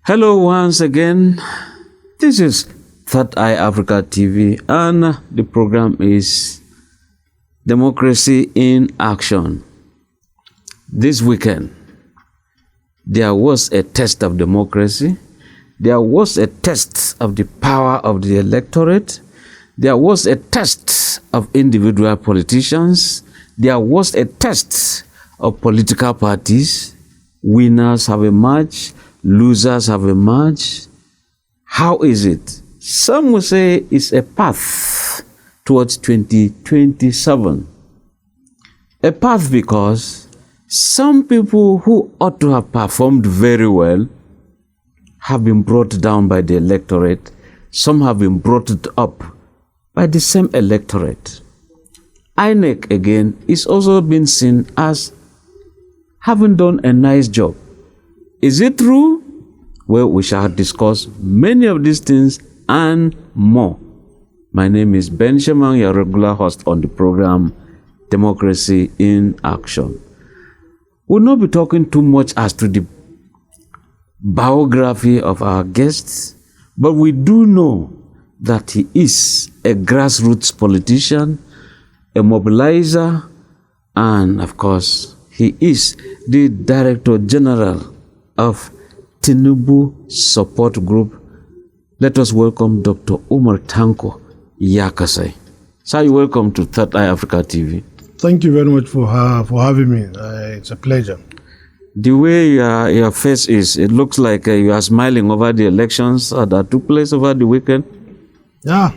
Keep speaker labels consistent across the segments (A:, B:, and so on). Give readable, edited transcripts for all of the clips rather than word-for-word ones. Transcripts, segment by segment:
A: Hello once again. This is Third Eye Africa TV and the program is Democracy in Action. This weekend, there was a test of democracy. There was a test of the power of the electorate. There was a test of individual politicians. There was a test of political parties. Winners have emerged. Losers have emerged. How is it? Some will say it's a path towards 2027. A path because some people who ought to have performed very well have been brought down by the electorate. Some have been brought up by the same electorate. INEC again is also been seen as having done a nice job. Is it true? Well, we shall discuss many of these things and more. My name is Ben Shaman, your regular host on the program Democracy in Action. We'll not be talking too much as to the biography of our guests, but we do know that he is a grassroots politician, a mobilizer, and of course, he is the Director General of Tinubu Support Group. Let us welcome Dr. Umar Tanko, Yakasai. Sir, you're welcome to Third Eye Africa TV.
B: Thank you very much for having me. It's a pleasure.
A: The way your face is, it looks like you are smiling over the elections that took place over the weekend.
B: Yeah,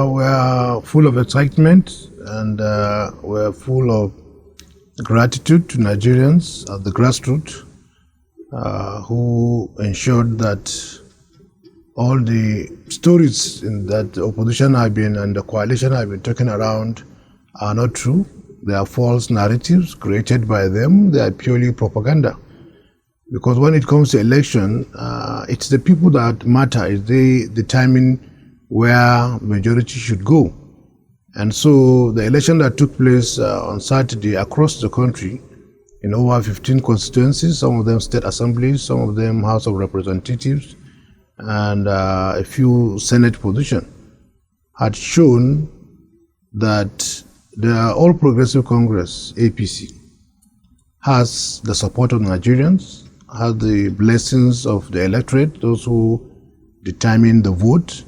B: we are full of excitement and we're full of gratitude to Nigerians at the grassroots who ensured that all the stories that the opposition have been and the coalition have been talking around are not true. They are false narratives created by them. They are purely propaganda. Because when it comes to election, it's the people that matter. It's they determine where majority should go. And so the election that took place on Saturday across the country in over 15 constituencies, some of them state assemblies, some of them House of Representatives, and a few Senate positions, had shown that the All Progressive Congress, APC, has the support of Nigerians, has the blessings of the electorate, those who determine the vote,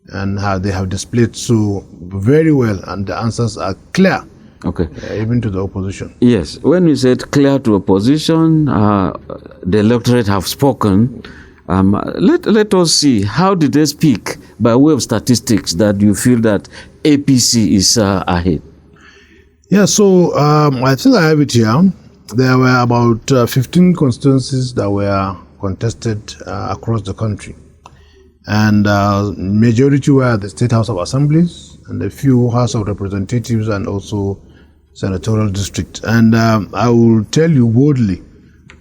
B: and how they have displayed so very well, and the answers are clear. Okay. Even to the opposition.
A: Yes. When you said clear to opposition, the electorate have spoken. Let us see, how did they speak by way of statistics that you feel that APC is ahead?
B: Yeah, so I think I have it here. There were about 15 constituencies that were contested across the country. And majority were the State House of Assemblies and a few House of Representatives and also senatorial district. And I will tell you boldly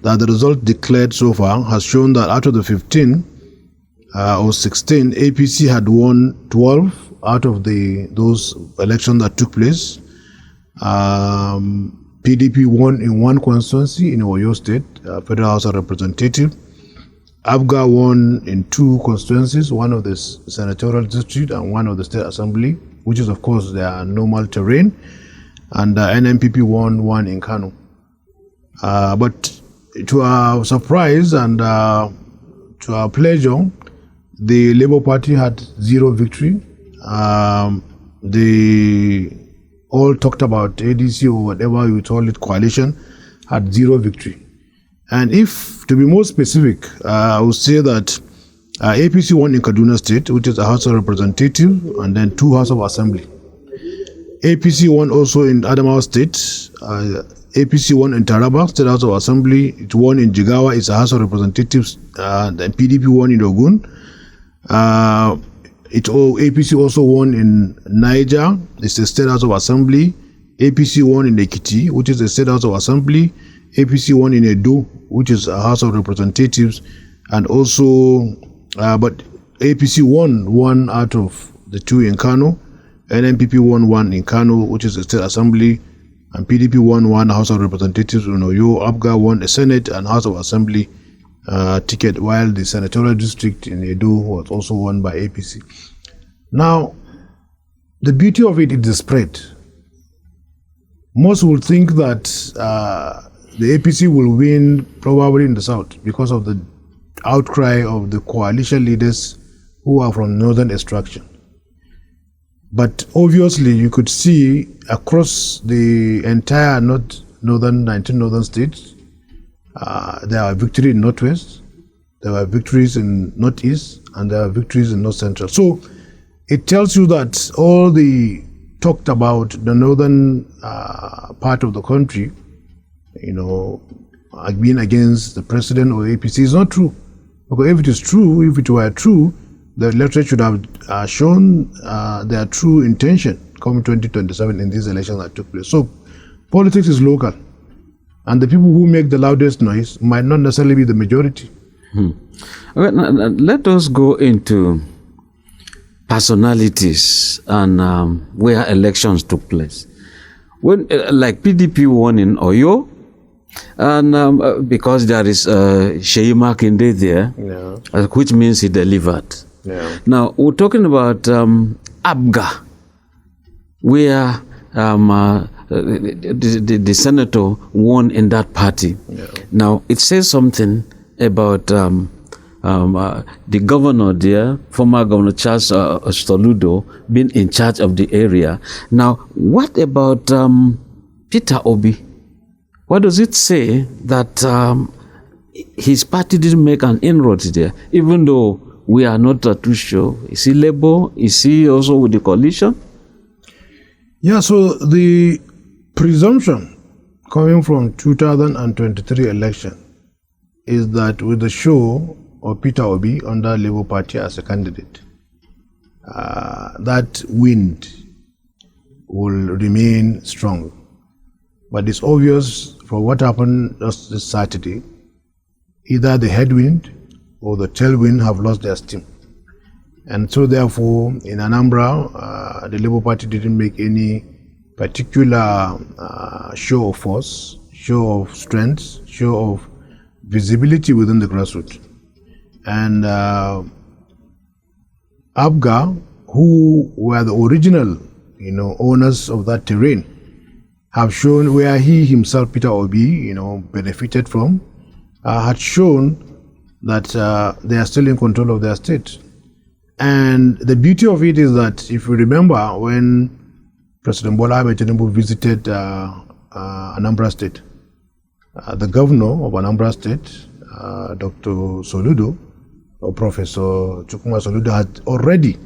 B: that the result declared so far has shown that out of the 15 or 16, APC had won 12 out of those elections that took place. PDP won in one constituency in Oyo State, Federal House of Representatives. ABGA won in two constituencies, one of the senatorial district and one of the state assembly, which is of course their normal terrain. And NMPP won one in Kano. But to our surprise and to our pleasure, the Labour Party had zero victory. They all talked about ADC or whatever you call it, coalition, had zero victory. And if, to be more specific, I would say that APC won in Kaduna State, which is a House of Representatives, and then two House of Assembly. APC won also in Adamawa State. APC won in Taraba, State House of Assembly. It won in Jigawa, it's a House of Representatives. Then PDP won in Ogun. APC also won in Niger, it's the State House of Assembly. APC won in Ekiti, which is the State House of Assembly. APC won in Edo, which is a House of Representatives. And also, but APC won one out of the two in Kano. NMPP won one in Kano, which is the State Assembly, and PDP won one House of Representatives in Oyo. ABGA won a Senate and House of Assembly, ticket, while the senatorial district in Edo was also won by APC. Now, the beauty of it is the spread. Most would think that the APC will win probably in the south because of the outcry of the coalition leaders who are from northern extraction. But obviously, you could see across the entire 19 northern states, there are victories in northwest, there are victories in northeast, and there are victories in north central. So it tells you that all the talked about the northern part of the country, being against the president or APC is not true. Because if it is true, if it were true, the electorate should have shown their true intention coming 2027 in these elections that took place. So politics is local, and the people who make the loudest noise might not necessarily be the majority.
A: Okay, now, let us go into personalities and where elections took place. When, like PDP won in Oyo, and because there is Sheyi Makinde there, which means he delivered.
B: Yeah.
A: Now, we're talking about Abga, where the senator won in that party.
B: Yeah.
A: Now, it says something about the governor there, former Governor Charles Soludo, being in charge of the area. Now, what about Peter Obi? What does it say that his party didn't make an inroad there, even though we are not too sure? Is he Labour? Is he also with the coalition?
B: Yeah, so the presumption coming from 2023 election is that with the show of Peter Obi under Labour Party as a candidate, that wind will remain strong. But it's obvious from what happened just this Saturday, either the headwind or the tailwind have lost their steam. And so therefore, in Anambra, the Labour Party didn't make any particular show of force, show of strength, show of visibility within the grassroots. And Abga, who were the original, owners of that terrain, have shown where he himself, Peter Obi, benefited from, had shown that they are still in control of their state. And the beauty of it is that, if you remember, when President Bola Ahmed Tinubu visited Anambra State, the governor of Anambra State, Dr. Soludo, or Professor Chukwuma Soludo, had already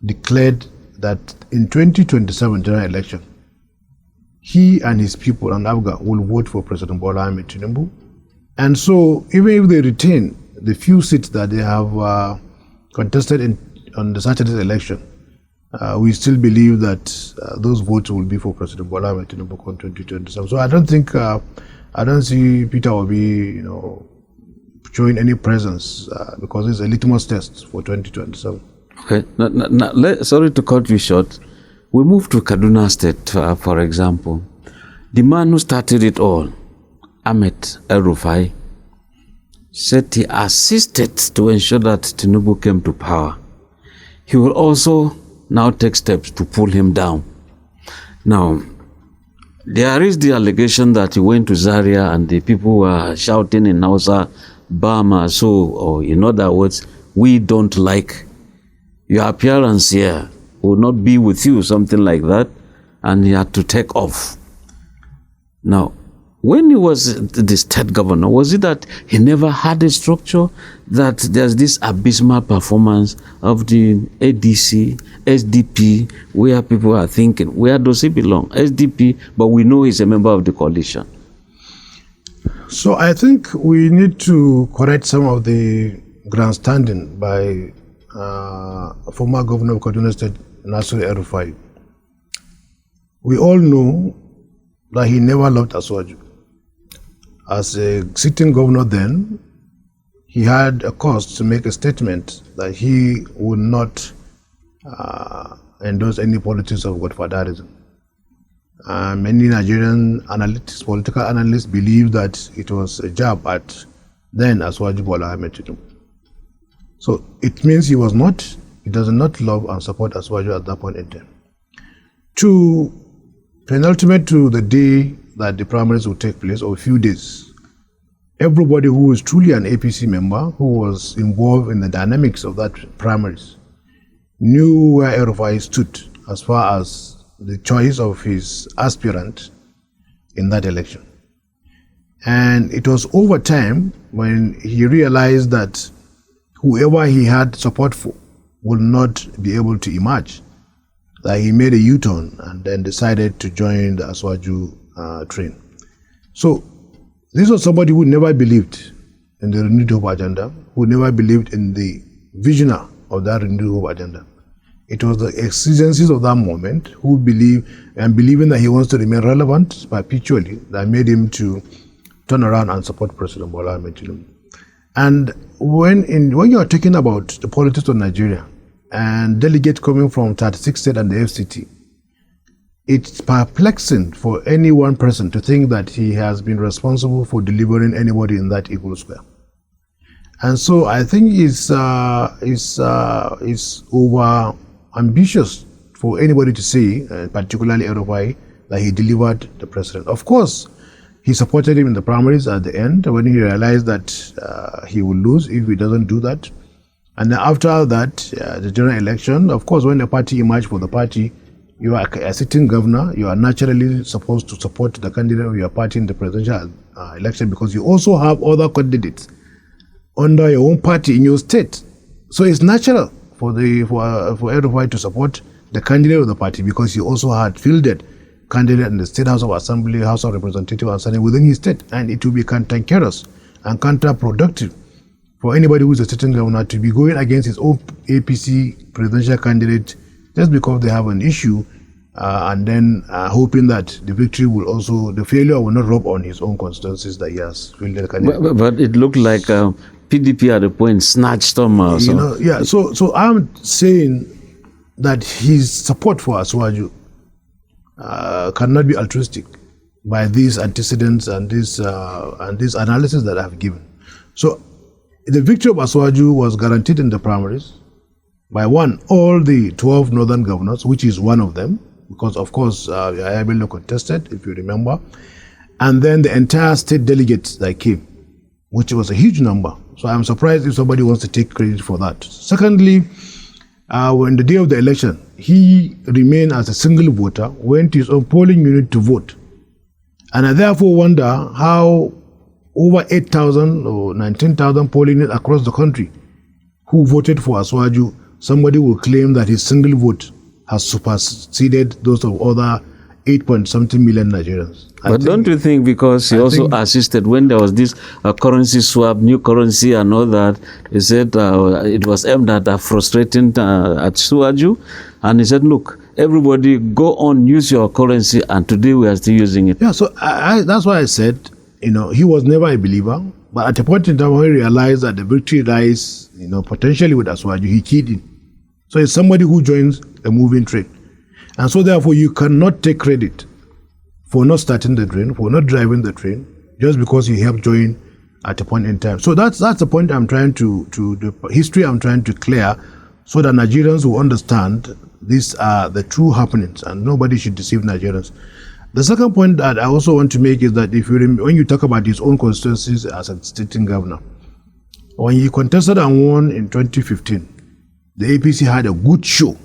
B: declared that in 2027 general election, he and his people and Abga will vote for President Bola Ahmed Tinubu. And so, even if they retain the few seats that they have contested on the Saturday's election, we still believe that those votes will be for President Bola Ahmed Tinubu in 2027. So I don't see Peter Obi, showing any presence because it's a litmus test for 2027.
A: Okay. Now, sorry to cut you short. We move to Kaduna State, for example. The man who started it all, Ahmed El-Rufai, said he assisted to ensure that Tinubu came to power. He will also now take steps to pull him down. Now, there is the allegation that he went to Zaria and the people were shouting in Hausa, Bama, so, or in other words, we don't like your appearance here, will not be with you, something like that, and he had to take off. Now, when he was the state governor, was it that he never had a structure, that there's this abysmal performance of the ADC, SDP, where people are thinking, where does he belong? SDP, but we know he's a member of the coalition.
B: So I think we need to correct some of the grandstanding by former governor of Kaduna State, Nasir El-Rufai. We all know that he never loved Aswaju. As a sitting governor then, he had a cause to make a statement that he would not endorse any politics of godfatherism. Many Nigerian analysts, political analysts, believe that it was a jab at then Asuwaju Bola Ahmed Tinubu. So it means he does not love and support Asuwaju at that point in time. Penultimate to the day that the primaries will take place, or a few days, everybody who is truly an APC member, who was involved in the dynamics of that primaries, knew where El-Rufai stood as far as the choice of his aspirant in that election. And it was over time when he realized that whoever he had support for would not be able to emerge, that he made a U-turn and then decided to join the Asuwaju train. So this was somebody who never believed in the Renewed Hope agenda, who never believed in the visioner of that Renewed Hope agenda. It was the exigencies of that moment who believing that he wants to remain relevant perpetually, that made him to turn around and support President Bola Ahmed Tinubu. And when you are talking about the politics of Nigeria and delegates coming from 36 states and the FCT, it's perplexing for any one person to think that he has been responsible for delivering anybody in that equal square. And so I think it's over ambitious for anybody to say, particularly El-Rufai, that he delivered the president. Of course, he supported him in the primaries at the end when he realized that he will lose if he doesn't do that. And then after that, the general election, of course, when the party emerged for the party, you are a sitting governor, you are naturally supposed to support the candidate of your party in the presidential election, because you also have other candidates under your own party in your state. So it's natural for El-Rufai to support the candidate of the party, because he also had fielded candidate in the State House of Assembly, House of Representatives, and Senate within his state, and it will be cantankerous and counterproductive for anybody who is a sitting governor to be going against his own APC presidential candidate just because they have an issue, and then hoping that the failure will not rub on his own constituencies that he has fielded the candidate.
A: But it looked like PDP at the point snatched him.
B: So I'm saying that his support for Asuwaju cannot be altruistic by these antecedents and this analysis that I've given. So the victory of Asuwaju was guaranteed in the primaries by all the 12 northern governors, which is one of them, because of course Yahaya Bello contested, if you remember, and then the entire state delegates that came, which was a huge number. So I'm surprised if somebody wants to take credit for that. Secondly, when the day of the election, he remained as a single voter, went to his own polling unit to vote. And I therefore wonder how over 8,000 or 19,000 polling units across the country who voted for Asuwaju, somebody will claim that his single vote has superseded those of other 8-point-something million Nigerians.
A: But don't you think because he also assisted when there was this currency swap, new currency and all that, he said it was aimed at frustrating at Asuwaju, and he said, look, everybody go on, use your currency, and today we are still using it.
B: Yeah, so that's why I said, he was never a believer, but at a point in time when he realized that the victory lies, potentially with Asuwaju, he keyed in. So it's somebody who joins a moving train. And so therefore you cannot take credit for not starting the train, for not driving the train, just because he helped join at a point in time. So that's the point I'm trying the history I'm trying to clear, so that Nigerians will understand these are the true happenings and nobody should deceive Nigerians. The second point that I also want to make is that when you talk about his own constituencies as a sitting governor, when he contested and won in 2015, the APC had a good show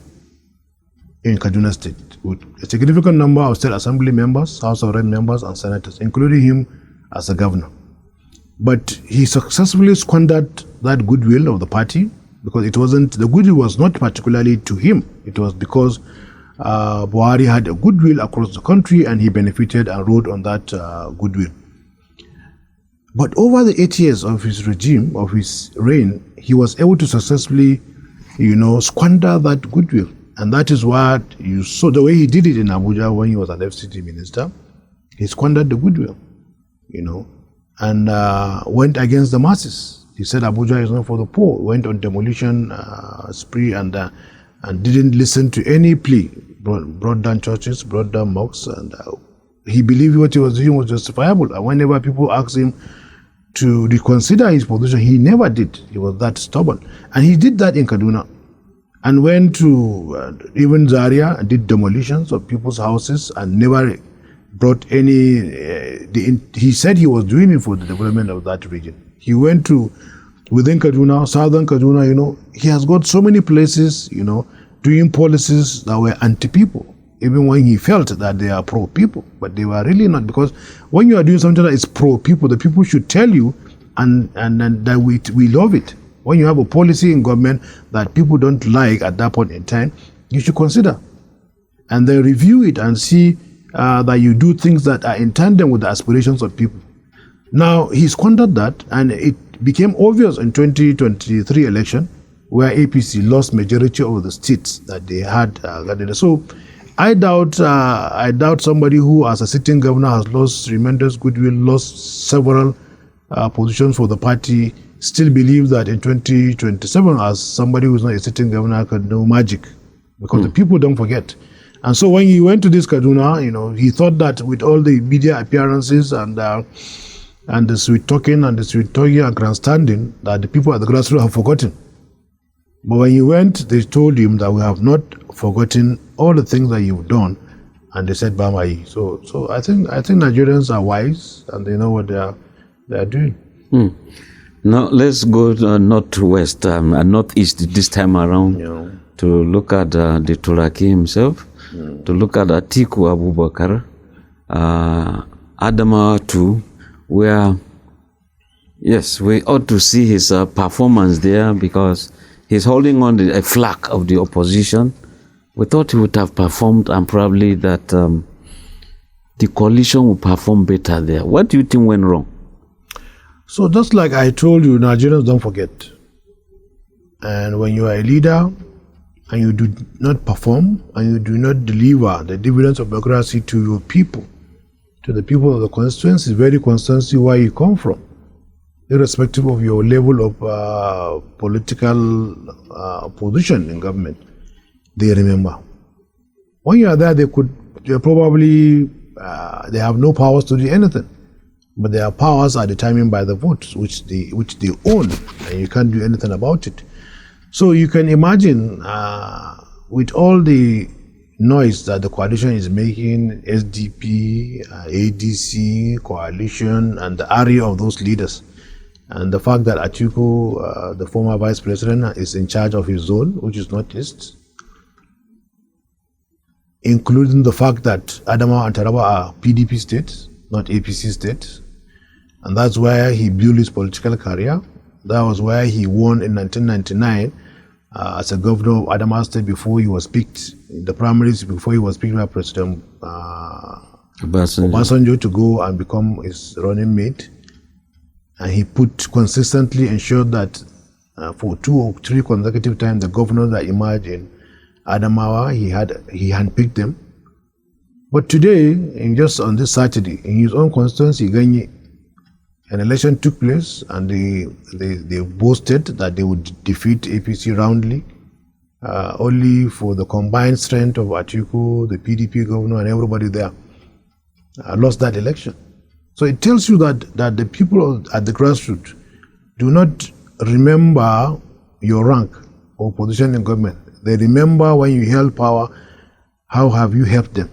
B: in Kaduna State with a significant number of state assembly members, House of Rep members, and senators, including him as a governor. But he successfully squandered that goodwill of the party, because the goodwill was not particularly to him. It was because Buhari had a goodwill across the country and he benefited and rode on that goodwill. But over the 8 years of his regime, of his reign, he was able to successfully, squander that goodwill. And that is what you saw, the way he did it in Abuja when he was an FCT minister. He squandered the goodwill, and went against the masses. He said Abuja is not for the poor, went on demolition spree and didn't listen to any plea, brought down churches, brought down mosques, and he believed what he was doing was justifiable. And whenever people asked him, to reconsider his position. He never did. He was that stubborn. And he did that in Kaduna and went to even Zaria and did demolitions of people's houses and never brought any, he said he was doing it for the development of that region. He went to within Kaduna, southern Kaduna, he has got so many places, doing policies that were anti-people, even when he felt that they are pro-people, but they were really not, because when you are doing something that is pro-people, the people should tell you and that we love it. When you have a policy in government that people don't like at that point in time, you should consider and then review it and see that you do things that are in tandem with the aspirations of people. Now, he squandered that, and it became obvious in 2023 election, where APC lost majority of the seats that they had. So I doubt somebody who, as a sitting governor, has lost tremendous goodwill, lost several positions for the party, still believe that in 2027, as somebody who is not a sitting governor, can do magic, because the people don't forget. And so when he went to this Kaduna, he thought that with all the media appearances and the sweet talking and grandstanding, that the people at the grassroots have forgotten. But when he went, they told him that we have not forgotten all the things that you've done, and they said Bamai. So I think Nigerians are wise and they know what they are doing.
A: Now let's go northwest and northeast this time around to look at the Turaki himself, to look at Atiku Abubakar, Adamawa too, where, yes, we ought to see his performance there because he's holding on a flag of the opposition. We thought he would have performed, and probably that the coalition would perform better there. What do you think went wrong?
B: So just like I told you, Nigerians don't forget. And when you are a leader and you do not perform and you do not deliver the dividends of democracy to your people, to the people of the constituency, very constituency where you come from, irrespective of your level of political position in government, they remember. When you are there, they probably have no powers to do anything, but their powers are determined by the votes which they own, and you can't do anything about it. So you can imagine, with all the noise that the coalition is making, SDP, ADC, coalition, and the area of those leaders, and the fact that Atiku, the former vice president, is in charge of his zone, which is Northeast, including the fact that Adamawa and Taraba are PDP states, not APC states, and that's where he built his political career. That was where he won in 1999 as a governor of Adamawa State before he was picked in the primaries, before he was picked by President Obasanjo to go and become his running mate. And he consistently ensured that for 2 or 3 consecutive times, the governors that emerged in Adamawa, he handpicked them. But today, just on this Saturday, in his own constituency, Ganye, an election took place, and they boasted that they would defeat APC roundly, only for the combined strength of Atiku, the PDP governor, and everybody there lost that election. So it tells you that the people at the grassroots do not remember your rank or position in government. They remember when you held power, how have you helped them?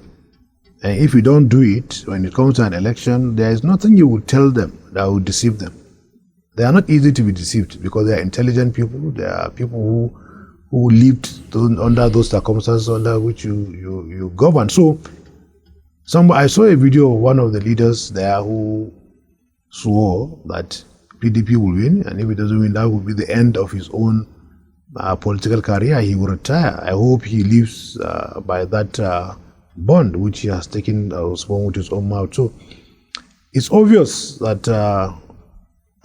B: And if you don't do it, when it comes to an election, there is nothing you would tell them that would deceive them. They are not easy to be deceived because they are intelligent people. They are people who lived under those circumstances under which you govern. So I saw a video of one of the leaders there who swore that PDP will win, and if he doesn't win, that will be the end of his own political career. He will retire. I hope he lives by that bond which he has taken, spoken with his own mouth. So it's obvious that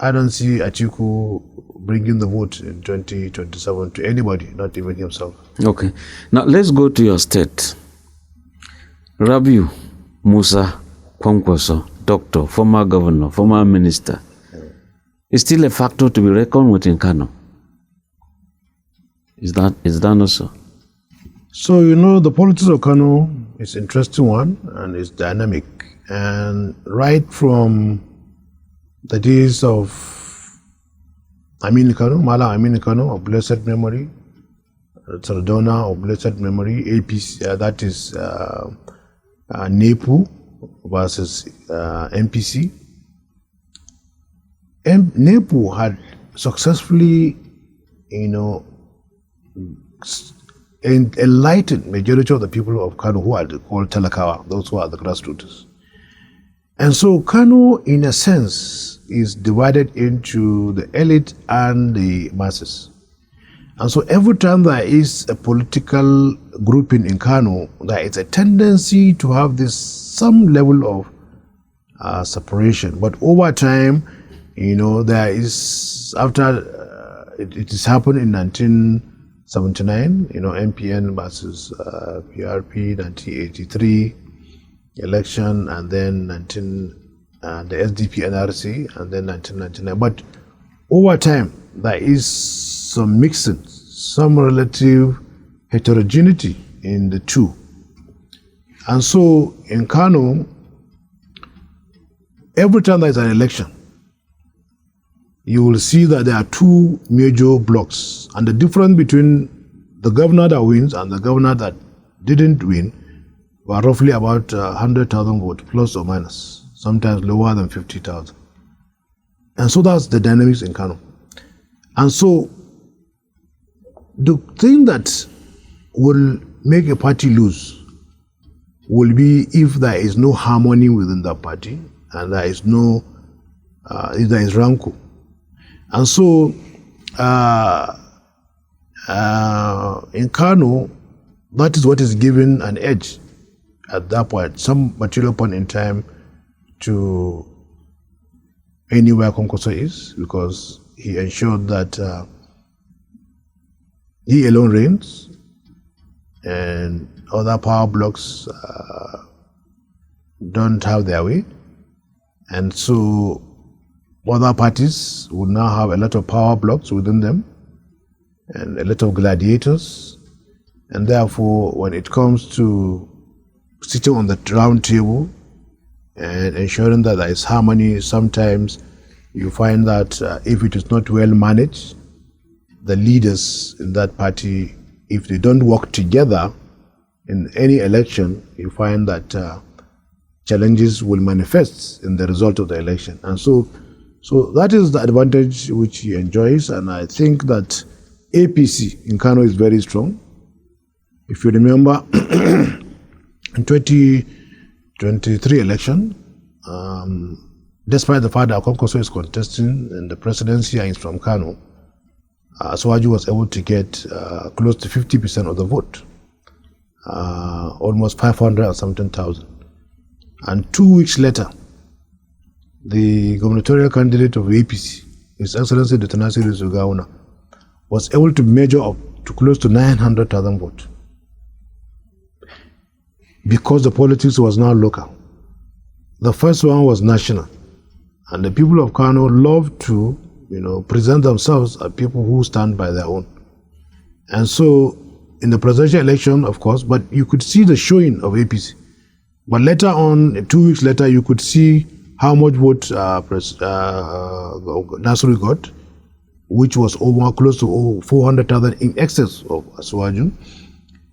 B: I don't see Atiku bringing the vote in 2027 to anybody, not even himself.
A: Okay. Now let's go to your state. Rabiu Musa Kwankwaso, doctor, former governor, former minister, is still a factor to be reckoned with in Kano. Is that not so?
B: So, the politics of Kano is an interesting one and it's dynamic. And right from the days of Aminu Kano, Malam Aminu Kano of blessed memory, Sardona of blessed memory, APC, that is NEPU versus MPC. NEPU had successfully, enlightened majority of the people of Kano who are called Talakawa, those who are the grassroots. And so Kano, in a sense, is divided into the elite and the masses. And so every time there is a political grouping in Kano, there is a tendency to have some level of separation. But over time, there is, after it has happened in 1979, MPN versus PRP, 1983 election, and then the SDP NRC, and then 1999. But over time, there is some mixing, some relative heterogeneity in the two. And so in Kano, every time there is an election, you will see that there are two major blocks, and the difference between the governor that wins and the governor that didn't win were roughly about 100,000 votes, plus or minus, sometimes lower than 50,000. And so that's the dynamics in Kano. And so the thing that will make a party lose will be if there is no harmony within that party, and there is if there is rancor. And so in Kano, that is what is given an edge at that point, some material point in time, to anywhere Konkoso is, because he ensured that he alone reigns and other power blocks don't have their way. And so other parties will now have a lot of power blocks within them and a lot of gladiators. And therefore, when it comes to sitting on the round table and ensuring that there is harmony, sometimes you find that if it is not well managed, the leaders in that party, if they don't work together in any election, you find that challenges will manifest in the result of the election. And so that is the advantage which he enjoys, and I think that APC in Kano is very strong. If you remember, in 2023 election, despite the fact that Konkoso is contesting in the presidency and is from Kano, Swaju was able to get close to 50% of the vote, almost 500 and something thousand. And 2 weeks later, the gubernatorial candidate of APC, His Excellency Dr. Nasiru Zugauna, was able to measure up to close to 900,000 votes, because the politics was now local. The first one was national, and the people of Kano love to, present themselves as people who stand by their own. And so, in the presidential election, of course, but you could see the showing of APC. But later on, 2 weeks later, you could see how much vote Nasiru got, which was close to 400,000 in excess of Aswaju.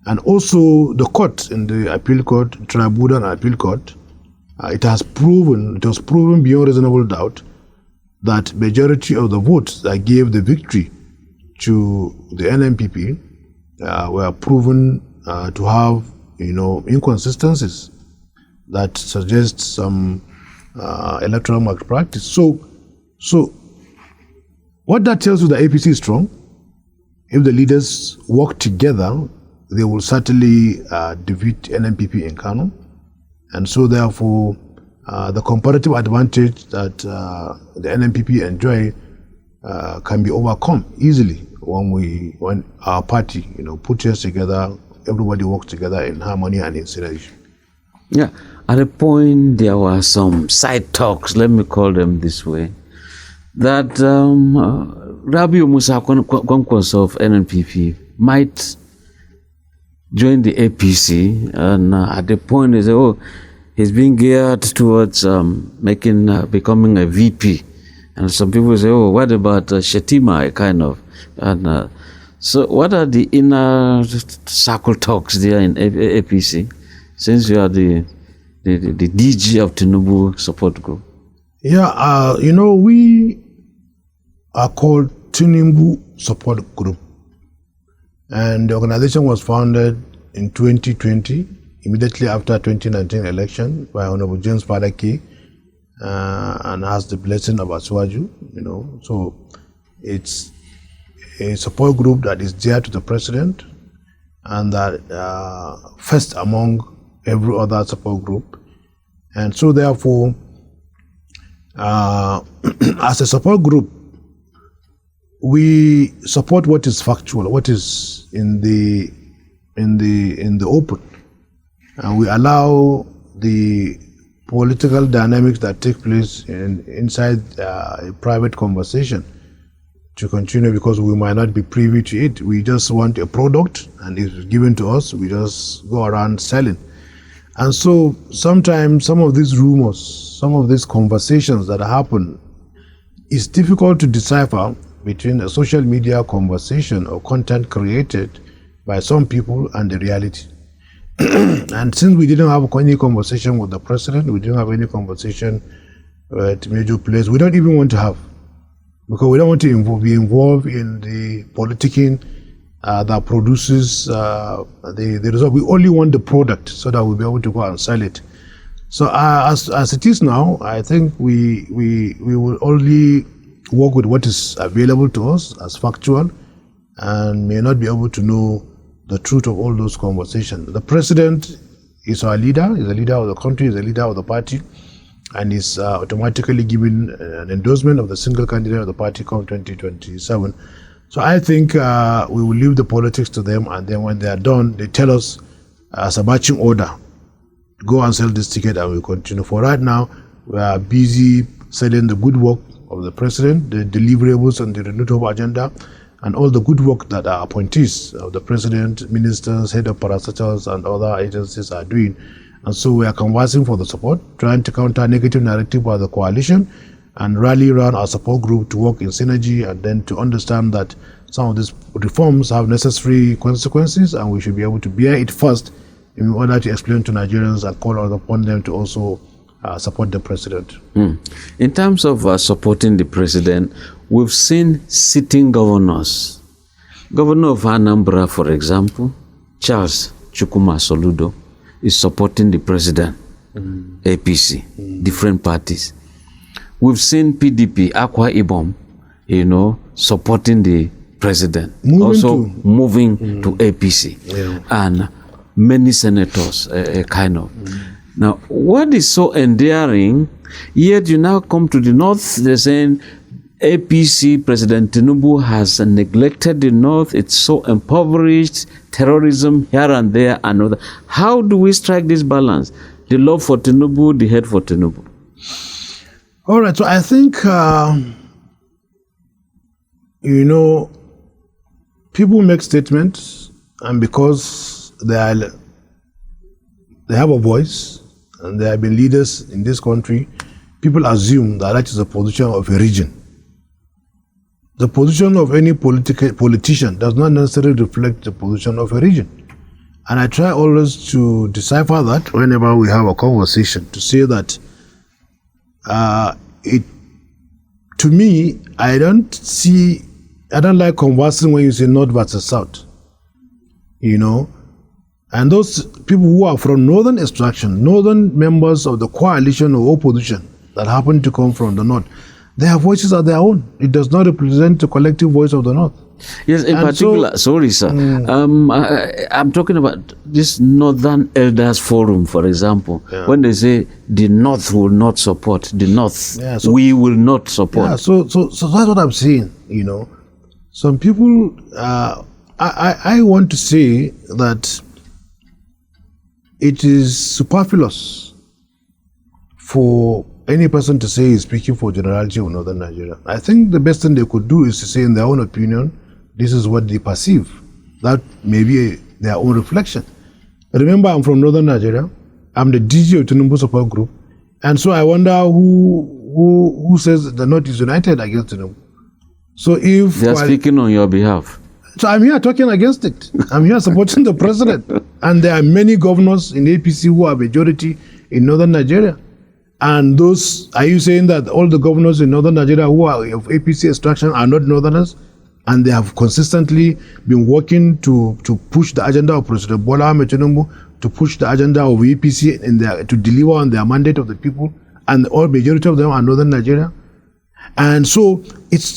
B: And also the court, in the appeal court, tribunal and appeal court, it was proven beyond reasonable doubt that majority of the votes that gave the victory to the NNPP were proven to have, inconsistencies that suggest some electoral malpractice. So what that tells you, that APC is strong. If the leaders work together, they will certainly defeat NNPP in Kano. And so therefore, the comparative advantage that the NNPP enjoy can be overcome easily when our party, puts us together, everybody works together in harmony and in synergy.
A: Yeah, at a point there were some side talks, let me call them this way, that Rabiu Musa Kwankwaso of NNPP might join the APC, and at the point they say, he's being geared towards becoming a VP And some people say, oh, what about Shetima, kind of. And so what are the inner circle talks there in APC, since you are the DG of Tinubu support group?
B: Yeah, we are called Tinubu Support Group. And the organization was founded in 2020, immediately after 2019 election by Honorable James Padaki, and has the blessing of Asuwaju, So it's a support group that is dear to the president and that first among every other support group. And so therefore, as a support group, we support what is factual, what is in the open, and we allow the political dynamics that take place inside a private conversation to continue, because we might not be privy to it. We just want a product, and it's given to us. We just go around selling. And so sometimes some of these rumors, some of these conversations that happen, it's difficult to decipher between a social media conversation or content created by some people and the reality. And since we didn't have any conversation with the president, we didn't have any conversation with major players, we don't even want to have, because we don't want to be involved in the politicking that produces the result. We only want the product so that we'll be able to go and sell it. So as it is now, I think we will only work with what is available to us as factual, and may not be able to know the truth of all those conversations. The president is our leader, is the leader of the country, is the leader of the party, and is automatically given an endorsement of the single candidate of the party come 2027. So I think we will leave the politics to them, and then when they are done, they tell us as a marching order, go and sell this ticket, and we continue. For right now, we are busy selling the good work of the president, the deliverables and the renewable agenda, and all the good work that our appointees of the president, ministers, head of parastatals, and other agencies are doing. And so we are canvassing for the support, trying to counter negative narrative by the coalition, and rally around our support group to work in synergy, and then to understand that some of these reforms have necessary consequences, and we should be able to bear it first in order to explain to Nigerians and call upon them to also support the president.
A: In terms of supporting the president, we've seen sitting governors. Governor of Anambra, for example, Charles Chukwuma Soludo, is supporting the president, APC, different parties. We've seen PDP, Akwa Ibom, supporting the president, moving to APC, and many senators, kind of. Now, what is so endearing, yet you now come to the north, they're saying APC, President Tinubu has neglected the north, it's so impoverished, terrorism here and there, and other. How do we strike this balance? The love for Tinubu, the hate for Tinubu.
B: All right, so I think, people make statements, and because they have a voice, and there have been leaders in this country, people assume that that is the position of a region. The position of any politician does not necessarily reflect the position of a region. And I try always to decipher that whenever we have a conversation, to say that to me, I don't like conversing when you say north versus south, And those people who are from northern extraction, northern members of the coalition or opposition that happen to come from the north, their voices are their own. It does not represent the collective voice of the north.
A: Yes, in particular, sorry sir, I'm talking about this Northern Elders Forum, for example, when they say the North will not support, the North, we will not support.
B: Yeah, so that's what I'm saying, Some people, I want to say that it is superfluous for any person to say he's speaking for generality of Northern Nigeria. I think the best thing they could do is to say in their own opinion, this is what they perceive. That may be their own reflection. Remember, I'm from Northern Nigeria. I'm the DG of Tinubu Support Group. And so I wonder who who says the North is united against Tinubu. So if
A: they are speaking on your behalf.
B: So I'm here talking against it. I'm here supporting the president. And there are many governors in APC who are majority in northern Nigeria. And those, are you saying that all the governors in northern Nigeria who are of APC extraction are not northerners? And they have consistently been working to push the agenda of President Bola Ahmed Tinubu, to push the agenda of APC to deliver on their mandate of the people, and all majority of them are northern Nigeria. And so it's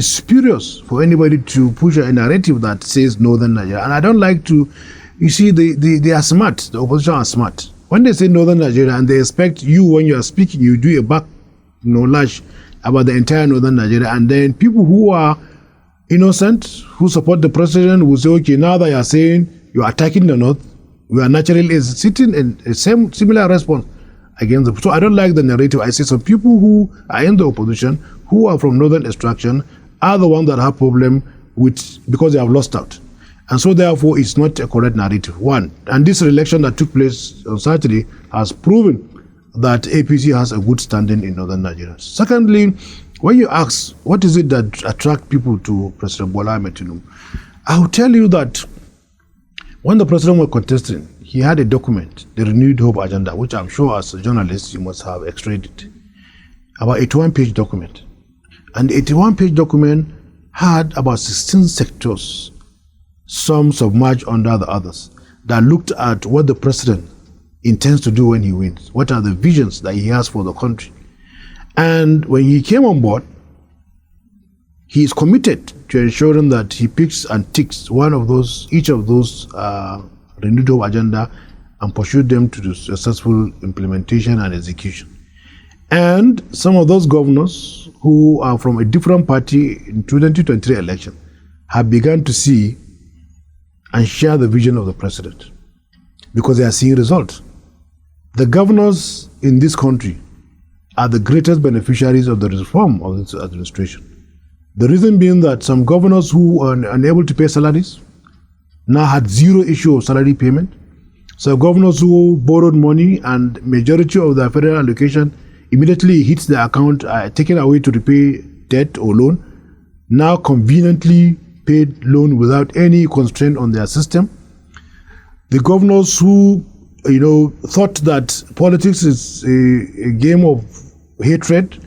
B: spurious for anybody to push a narrative that says northern Nigeria. And I don't like to, you see, they are smart, the opposition are smart. When they say northern Nigeria and they expect you, when you are speaking, you do a back knowledge about the entire northern Nigeria, and then people who are innocent, who support the president, will say, okay, now that you are saying you are attacking the north, we are naturally sitting in a similar response against them. So I don't like the narrative. I say some people who are in the opposition, who are from northern extraction, are the ones that have problem with, because they have lost out. And so therefore it's not a correct narrative. One, and this election that took place on Saturday has proven that APC has a good standing in northern Nigeria. Secondly, when you ask, what is it that attracts people to President Bola Ahmed Tinubu? I will tell you that when the president was contesting, he had a document, the Renewed Hope Agenda, which I'm sure as a journalist you must have extracted, about 81-page document. And the 81-page document had about 16 sectors, some submerged under the others, that looked at what the president intends to do when he wins. What are the visions that he has for the country? And when he came on board, he is committed to ensuring that he picks and ticks each of those Renewed Hope Agenda and pursue them to the successful implementation and execution. And some of those governors who are from a different party in 2023 election have begun to see and share the vision of the president because they are seeing results. The governors in this country are the greatest beneficiaries of the reform of this administration. The reason being that some governors who are unable to pay salaries now had zero issue of salary payment. So governors who borrowed money and majority of their federal allocation immediately hits their account, taken away to repay debt or loan, now conveniently paid loan without any constraint on their system. The governors who thought that politics is a game of hatred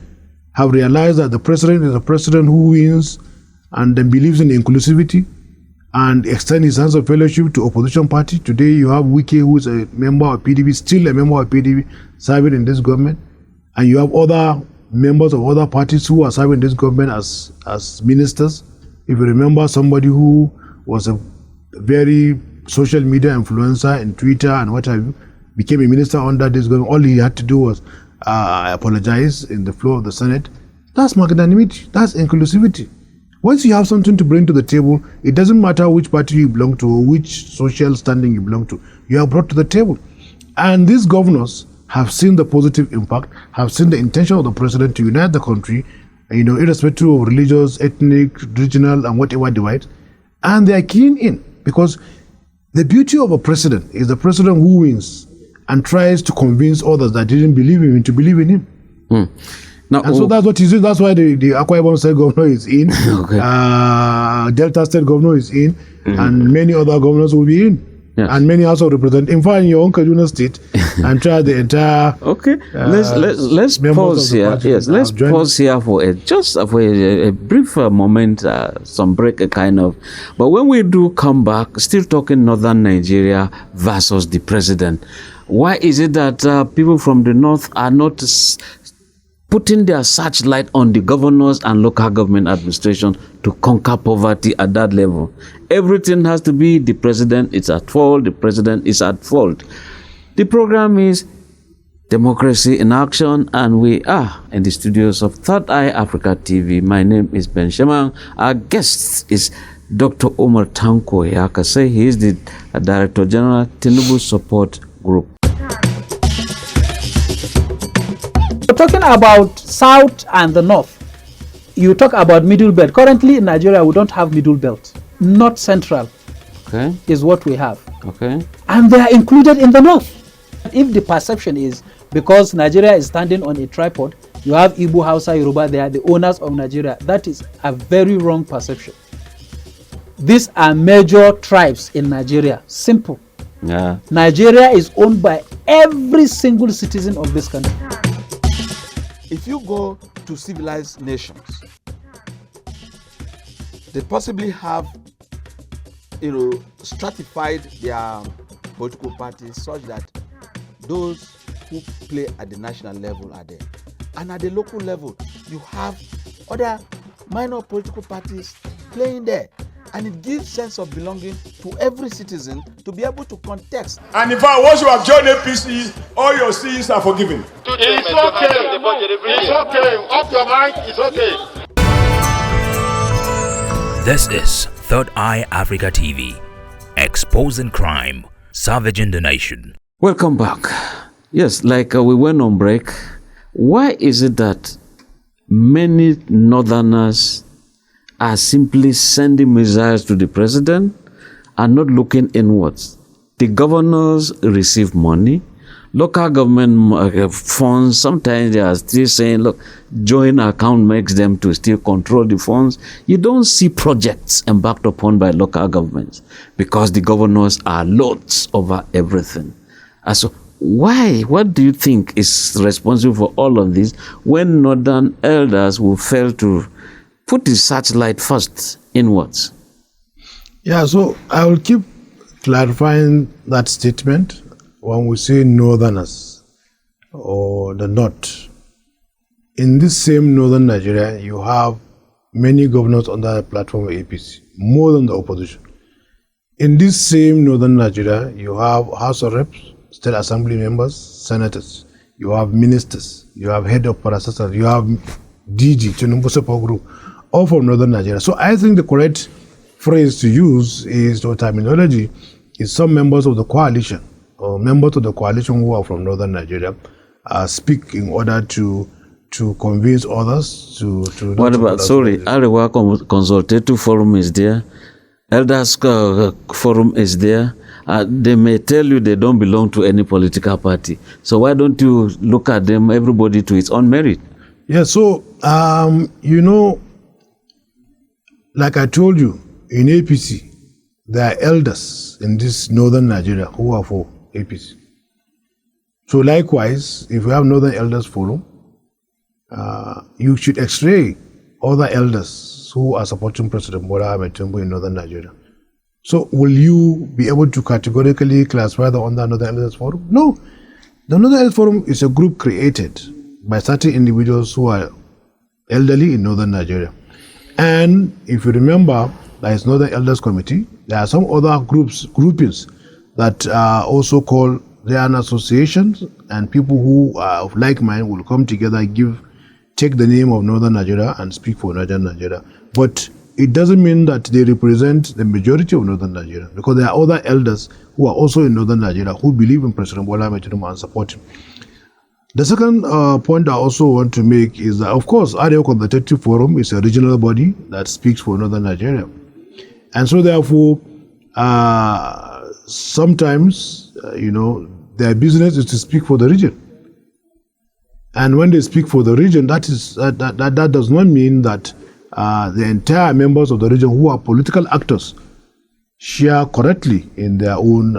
B: have realized that the president is a president who wins and then believes in inclusivity and extend his hands of fellowship to opposition party. Today you have Wike, who is a member of PDP, still a member of PDP, serving in this government, and you have other members of other parties who are serving this government as ministers. If you remember, somebody who was a very social media influencer in Twitter and what have you, became a minister under this government. All he had to do was apologize in the floor of the Senate. That's magnanimity. That's inclusivity. Once you have something to bring to the table, it doesn't matter which party you belong to or which social standing you belong to. You are brought to the table. And these governors have seen the positive impact, have seen the intention of the president to unite the country, irrespective of religious, ethnic, regional, and whatever divide. And they are keen in, because the beauty of a president is the president who wins and tries to convince others that didn't believe in him to believe in him.
A: Now,
B: and so that's what he's doing. That's why the Akwa Ibom State governor is in,
A: okay.
B: Delta State governor is in, and many other governors will be in. Yes. And many also represent. In fact, in your own Kaduna State, I'm trying the entire.
A: Okay, let's pause here. Yes, let's pause here for a brief moment, some break, kind of. But when we do come back, still talking Northern Nigeria versus the president. Why is it that people from the north are not putting their searchlight on the governors and local government administration to conquer poverty at that level? Everything has to be the president is at fault, the president is at fault. The program is Democracy in Action, and we are in the studios of Third Eye Africa TV. My name is Ben Shemang. Our guest is Dr. Umar Tanko Yakasai. He is the Director General, Tinubu Support Group.
C: Talking about South and the North, you talk about middle belt. Currently in Nigeria, we don't have middle belt. North Central is what we have.
A: Okay.
C: And they are included in the North. If the perception is because Nigeria is standing on a tripod. You have Igbo, Hausa, Yoruba. They are the owners of Nigeria. That is a very wrong perception. These are major tribes in Nigeria. Simple.
A: Yeah.
C: Nigeria is owned by every single citizen of this country.
D: If you go to civilized nations, they possibly have, stratified their political parties such that those who play at the national level are there. And at the local level, you have other minor political parties playing there. And it gives sense of belonging to every citizen to be able to contest.
E: And in fact, once you have joined APC, all your sins are forgiven.
F: It's okay. It's okay. Off your mind. It's okay.
G: This is Third Eye Africa TV, exposing crime, savaging the nation.
A: Welcome back. Yes, like we went on break. Why is it that many northerners are simply sending missiles to the president and not looking inwards? The governors receive money. Local government funds, sometimes they are still saying, look, joint account makes them to still control the funds. You don't see projects embarked upon by local governments because the governors are lords over everything. And so why? What do you think is responsible for all of this when northern elders will fail to put the searchlight first inwards?
B: Yeah, so I will keep clarifying that statement. When we say northerners or the north, in this same northern Nigeria, you have many governors under the platform of APC, more than the opposition. In this same northern Nigeria, you have House of Reps, State Assembly members, senators, you have ministers, you have head of parastatals, you have DG, Tinubu Support Group, all from northern Nigeria. So I think the correct phrase to use is, or terminology, is some members of the coalition, or members of the coalition who are from northern Nigeria, speak in order to convince others to
A: what about, sorry, Arewa Consultative Forum is there, Elders Forum is there. They may tell you they don't belong to any political party. So why don't you look at them, everybody to its own merit?
B: Yeah, so, like I told you, in APC, there are elders in this northern Nigeria who are for APC. So likewise, if we have Northern Elders Forum, you should x-ray other elders who are supporting President Bola Ahmed Tinubu in Northern Nigeria. So will you be able to categorically classify them under Northern Elders Forum? No. The Northern Elders Forum is a group created by certain individuals who are elderly in Northern Nigeria. And if you remember, there is Northern Elders Committee. There are some other groupings that are also called, they are associations, and people who are of like mind will come together, take the name of Northern Nigeria and speak for Northern Nigeria. But it doesn't mean that they represent the majority of Northern Nigeria, because there are other elders who are also in Northern Nigeria who believe in President Bola Ahmed Tinubu and support him. The second point I also want to make is that, of course, Arewa Consultative Forum is a regional body that speaks for Northern Nigeria. And so therefore, sometimes, their business is to speak for the region. And when they speak for the region, that does not mean that the entire members of the region who are political actors share correctly in their own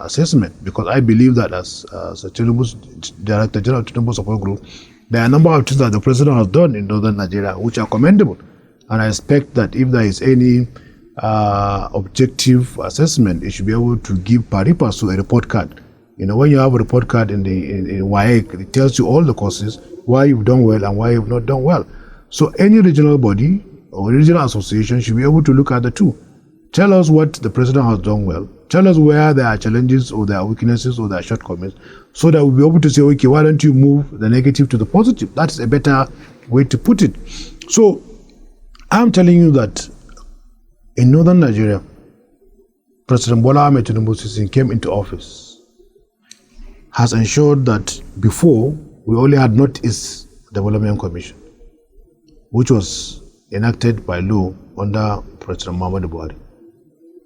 B: assessment. Because I believe that as Tinubu's Director General of Tinubu Support Group, there are a number of things that the President has done in Northern Nigeria which are commendable. And I expect that if there is any objective assessment, it should be able to give pari passu a report card. When you have a report card in WAEC, it tells you all the causes, why you've done well and why you've not done well. So any regional body or regional association should be able to look at the two. Tell us what the president has done well. Tell us where there are challenges or there are weaknesses or there are shortcomings, so that we'll be able to say, okay, why don't you move the negative to the positive? That's a better way to put it. So I'm telling you that in Northern Nigeria, President Bola Ahmed Tinubu, since he came into office, has ensured that before, we only had Northeast Development Commission, which was enacted by law under President Muhammadu Buhari.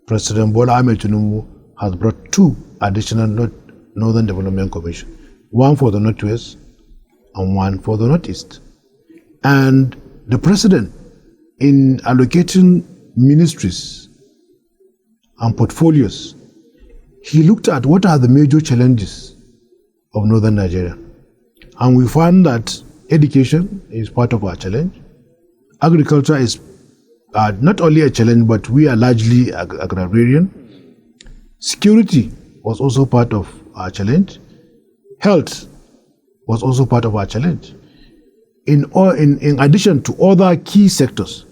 B: President Bola Ahmed Tinubu has brought 2 additional Northern Development Commission. one for the Northwest and one for the Northeast. And the president, in allocating ministries and portfolios, he looked at what are the major challenges of northern Nigeria. And we found that education is part of our challenge. Agriculture is not only a challenge, but we are largely agrarian. Security was also part of our challenge. Health was also part of our challenge. In addition to other key sectors.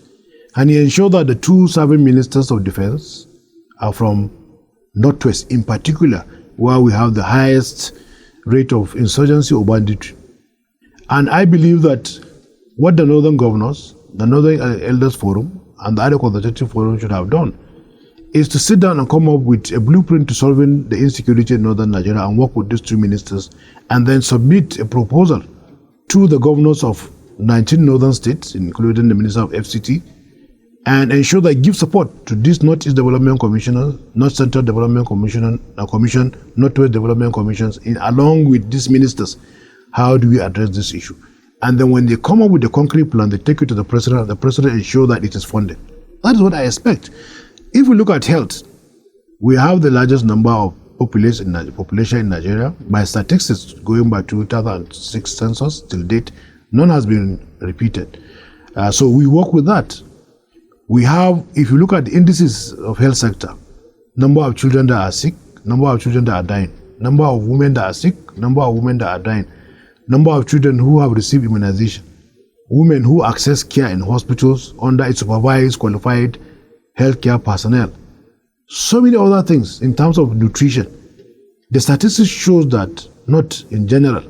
B: And he ensured that the two serving ministers of defense are from Northwest, in particular, where we have the highest rate of insurgency or banditry. And I believe that what the Northern Governors, the Northern Elders Forum, and the other consultative forum should have done is to sit down and come up with a blueprint to solving the insecurity in Northern Nigeria and work with these two ministers and then submit a proposal to the governors of 19 northern states, including the Minister of FCT, and ensure that give support to this Northeast Development Commissioner, North Central Development Commission, Northwest Development Commissions, along with these ministers. How do we address this issue? And then when they come up with a concrete plan, they take it to the president, and the president ensure that it is funded. That is what I expect. If we look at health, we have the largest number of population in Nigeria. By statistics, going by 2006 census till date, none has been repeated. So we work with that. We have, if you look at the indices of health sector, number of children that are sick, number of children that are dying, number of women that are sick, number of women that are dying, number of children who have received immunization, women who access care in hospitals under its supervised, qualified healthcare personnel. So many other things in terms of nutrition. The statistics shows that North in general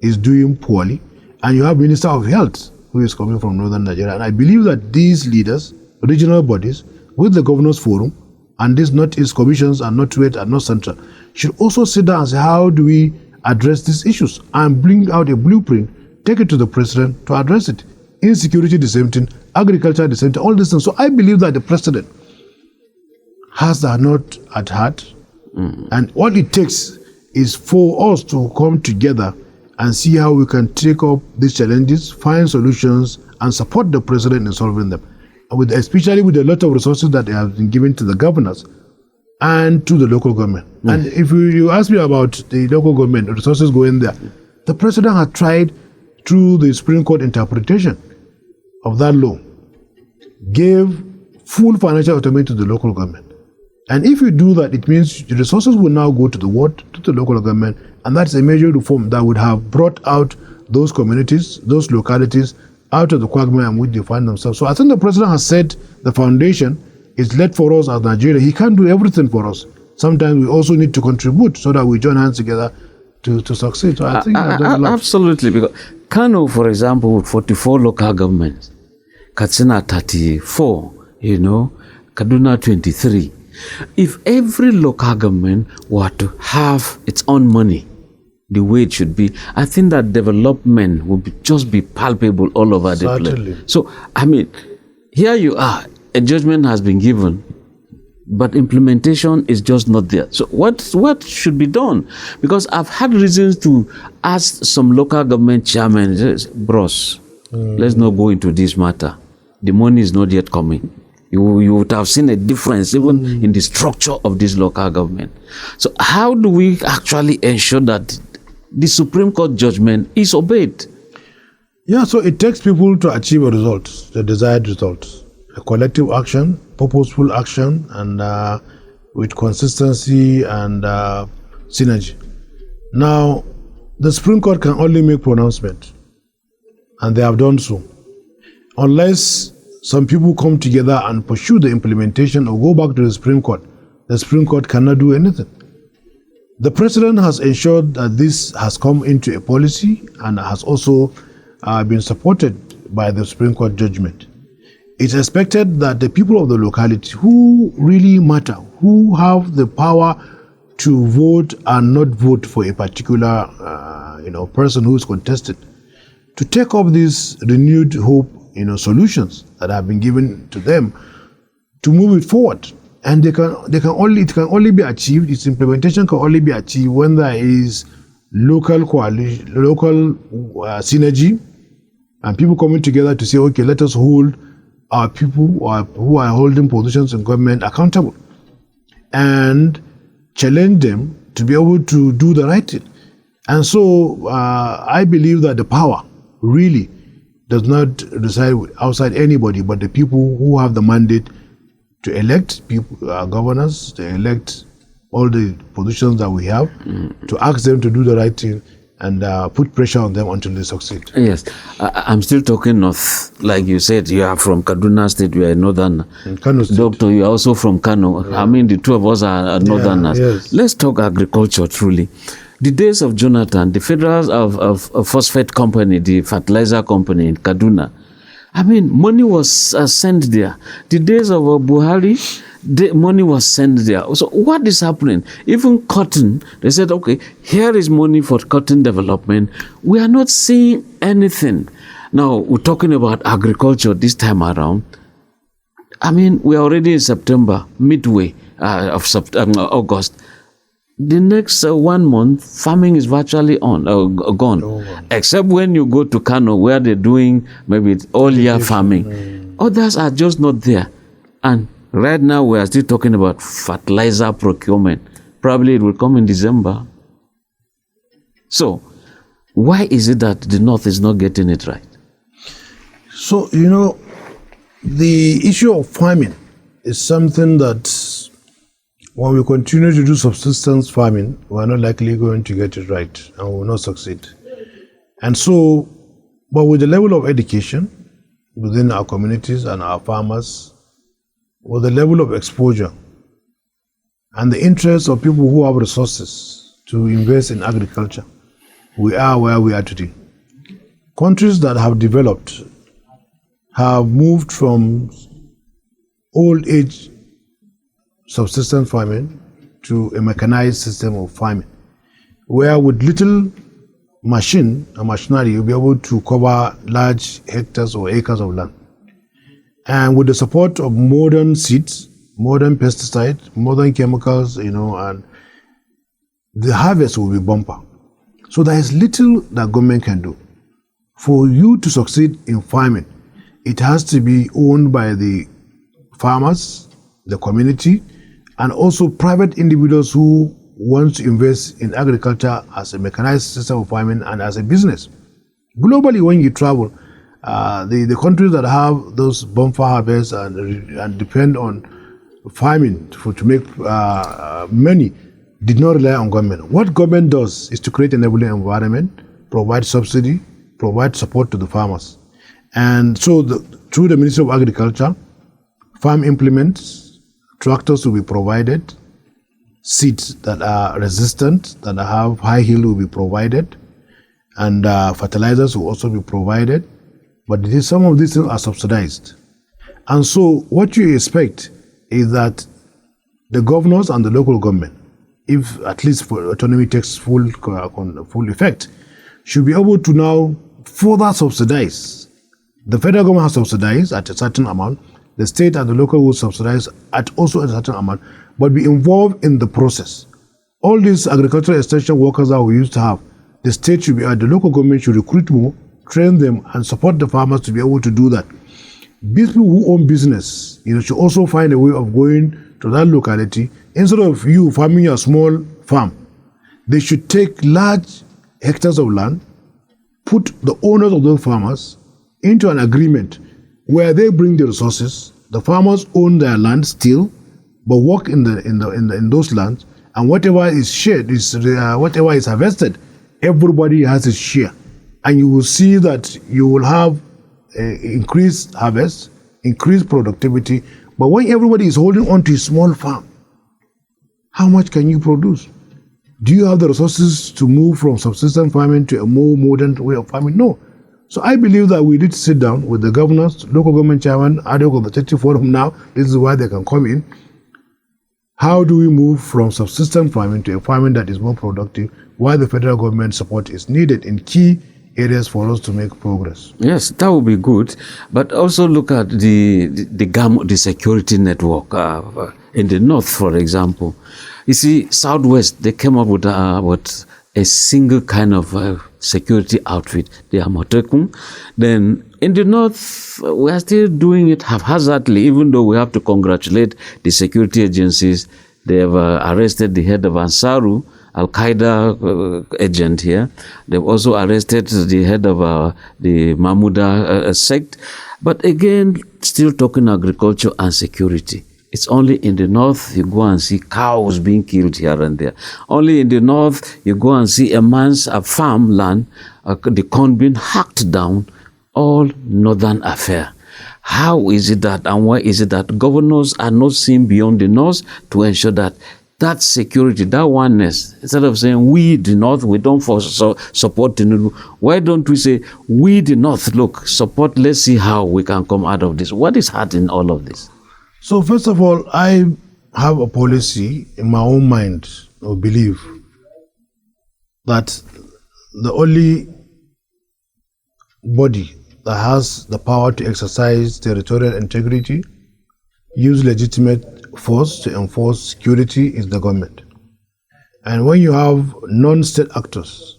B: is doing poorly, and you have Minister of Health who is coming from Northern Nigeria. And I believe that these leaders, regional bodies, with the Governors Forum, and these Northeast Commissions and Northwest and North Central, should also sit down and say, how do we address these issues and bring out a blueprint, take it to the president to address it. Insecurity, the same thing. Agriculture, the same thing. All these things. So I believe that the president has that note at heart. And all it takes is for us to come together and see how we can take up these challenges, find solutions, and support the president in solving them. And especially with a lot of resources that have been given to the governors and to the local government. And if you ask me about the local government, resources going there, the president has tried through the Supreme Court interpretation of that law, gave full financial autonomy to the local government. And if you do that, it means the resources will now go to the ward, to the local government, and that's a major reform that would have brought out those communities, those localities, out of the quagmire in which they find themselves. So I think the president has said the foundation is led for us as Nigeria. He can't do everything for us. Sometimes we also need to contribute so that we join hands together to succeed. So I think
A: absolutely, because Kano, for example, with 44 local governments, Katsina 34, Kaduna 23. If every local government were to have its own money the way it should be, I think that development would just be palpable all over the place. So, I mean, here you are, a judgment has been given, but implementation is just not there. So what should be done? Because I've had reasons to ask some local government chairmen, bros, let's not go into this matter. The money is not yet coming. You would have seen a difference even in the structure of this local government. So how do we actually ensure that the Supreme Court judgment is obeyed?
B: Yeah, so it takes people to achieve a result, the desired result. A collective action, purposeful action, and with consistency and synergy. Now, the Supreme Court can only make pronouncement, and they have done so. Unless some people come together and pursue the implementation or go back to the Supreme Court cannot do anything. The president has ensured that this has come into a policy and has also been supported by the Supreme Court judgment. It's expected that the people of the locality who really matter, who have the power to vote and not vote for a particular person who is contested, to take up this renewed hope, solutions that have been given to them to move it forward. And it can only be achieved, its implementation can only be achieved when there is local coalition, local synergy, and people coming together to say, okay, let us hold our people who are holding positions in government accountable and challenge them to be able to do the right thing. And so I believe that the power really does not reside outside anybody but the people who have the mandate to elect people, governors, to elect all the positions that we have, to ask them to do the right thing and put pressure on them until they succeed.
A: Yes, I'm still talking north. Like you said, you are from Kaduna State, you are a northern.
B: Kano State.
A: Doctor, you are also from Kano. Yeah. I mean, the two of us are northerners.
B: Yes.
A: Let's talk agriculture truly. The days of Jonathan, the federal of phosphate company, the fertilizer company in Kaduna, I mean, money was sent there. The days of Buhari, the money was sent there. So what is happening? Even cotton, they said, okay, here is money for cotton development. We are not seeing anything. Now, we're talking about agriculture this time around. I mean, we are already in September, midway of August. The next 1 month, farming is virtually gone. Except when you go to Kano, where they're doing maybe all-year farming. Others are just not there. And right now, we are still talking about fertilizer procurement. Probably it will come in December. So, why is it that the North is not getting it right?
B: So, the issue of farming is something that when we continue to do subsistence farming, we're not likely going to get it right and we will not succeed. And so, but with the level of education within our communities and our farmers, with the level of exposure and the interest of people who have resources to invest in agriculture, we are where we are today. Countries that have developed have moved from old age subsistence farming to a mechanized system of farming, where with little machine and machinery, you'll be able to cover large hectares or acres of land. And with the support of modern seeds, modern pesticides, modern chemicals, and the harvest will be bumper. So there is little that government can do. For you to succeed in farming, it has to be owned by the farmers, the community, and also private individuals who want to invest in agriculture as a mechanized system of farming and as a business. Globally, when you travel, the countries that have those bumper harvests and depend on farming to make money did not rely on government. What government does is to create an enabling environment, provide subsidy, provide support to the farmers. And so through the Ministry of Agriculture, farm implements, tractors will be provided, seeds that are resistant, that have high yield will be provided, and fertilizers will also be provided. But some of these things are subsidized. And so what you expect is that the governors and the local government, if at least for autonomy takes full effect, should be able to now further subsidize. The federal government has subsidized at a certain amount, the state and the local will subsidize at also a certain amount, but be involved in the process. All these agricultural extension workers that we used to have, the state should be, the local government should recruit more, train them, and support the farmers to be able to do that. These people who own business, should also find a way of going to that locality. Instead of you farming a small farm, they should take large hectares of land, put the owners of those farmers into an agreement where they bring the resources. The farmers own their land still, but work in those lands, and whatever is shared whatever is harvested, everybody has a share, and you will see that you will have increased harvest, increased productivity. But when everybody is holding on to a small farm, how much can you produce? Do you have the resources to move from subsistence farming to a more modern way of farming? No. So I believe that we need to sit down with the governors, local government chairman, ad hoc consultative forum now. This is why they can come in. How do we move from subsistence farming to a farming that is more productive, while the federal government support is needed in key areas for us to make progress?
A: Yes, that would be good. But also look at the security network in the north, for example. You see, Southwest, they came up with a single kind of security outfit, the Amotekun. Then in the north, we are still doing it haphazardly, even though we have to congratulate the security agencies. They have arrested the head of Ansaru, Al-Qaeda agent here. They've also arrested the head of the Mahmuda sect. But again, still talking agriculture and security. It's only in the north you go and see cows being killed here and there. Only in the north you go and see a man's farmland, the corn being hacked down. All northern affair. How is it that, and why is it that governors are not seeing beyond the north to ensure that that security, that oneness, instead of saying we the north, we don't support Tinubu, why don't we say we the north, look, support, let's see how we can come out of this. What is hard in all of this?
B: So first of all, I have a policy in my own mind or belief that the only body that has the power to exercise territorial integrity, use legitimate force to enforce security is the government. And when you have non-state actors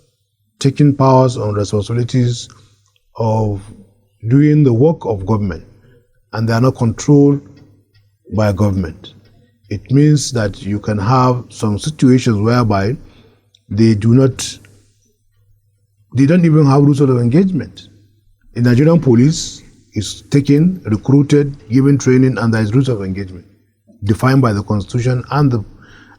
B: taking powers and responsibilities of doing the work of government, and they are not controlled by government, it means that you can have some situations whereby they don't even have rules of engagement. The Nigerian police is taken, recruited, given training, and there is rules of engagement defined by the constitution and the